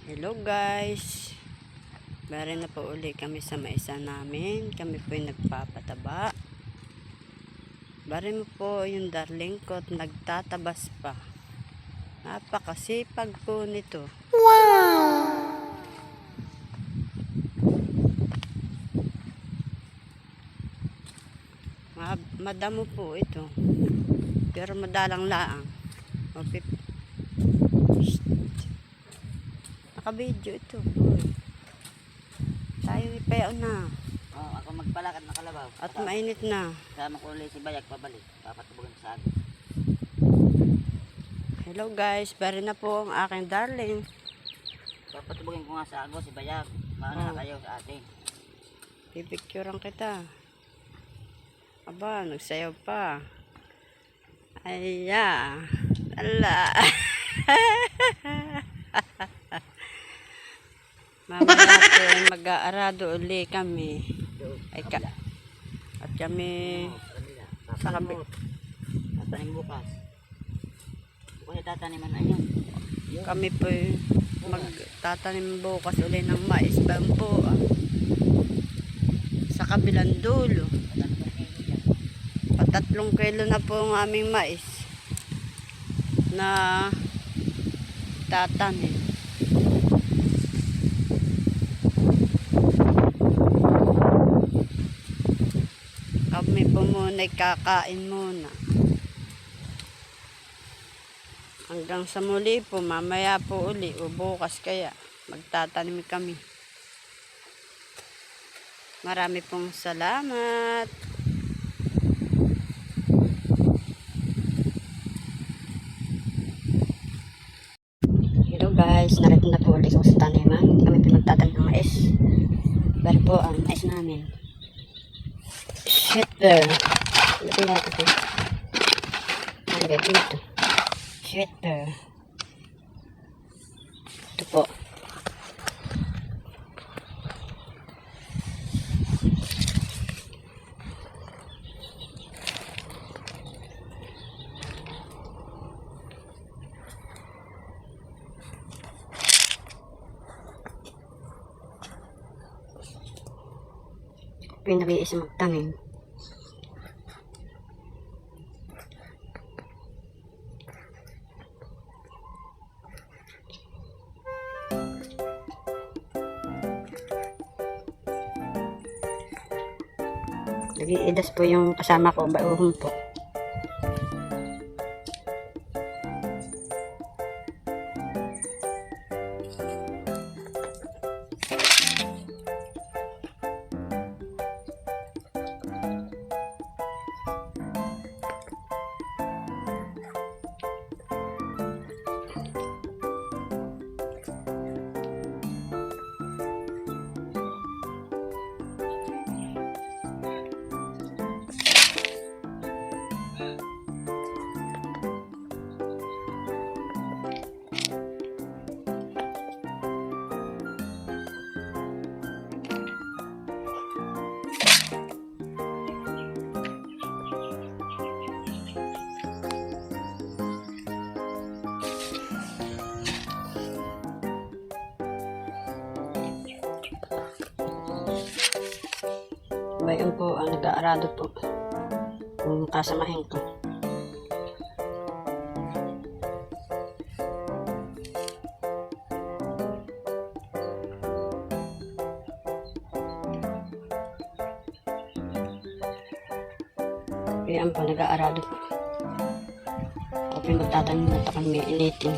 Hello guys, bari na po uli kami sa maisa namin. Kami po yung nagpapataba. Bari mo po yung darling ko at nagtatabas pa. Napakasipag po nito. Wow! Madamo po ito, pero madalang laang. Okay. Naka-video ito. Tayo ipayaw na. Oh, ako magpalakad na kalabaw. At mainit na. Sama ko ulit si Bayag pabalik. Papatubugan sa akin. Hello guys, bari na po ang aking darling. Papatubugin ko nga sa ago si Bayag. Mauna na kayo sa atin. Pipicturean kita. Aba, nagsayaw pa. Aya. Ala. Mamaya po ay mag-aarado uli kami. At kami sa kabit. Tatanim bukas. Bukas tataniman na yan. Kami po ay magtatanim bukas uli ng mais bambu sa kabilang dulo. 3 kilo na po ang aming mais na tatanim. Kami po muna kakain muna. Hanggang sa muli po, mamaya po uli o bukas kaya magtatanim kami. Marami pong salamat. Hello guys, narito na po ulit sa taniman. Kami pinagtatanim ng mais. Bari po ang mais namin. Shit bear. Lagay natin ito. Ang gabi ito. Shit bear. Ito po. Pinag-iisa magtanim. Nag-iidas po yung kasama ko, bauhon po. Bayan po ang nag-aarado po kung kasamahin ko. Bayan po nag-aarado po. Kapag magtatanim na ito kami initin.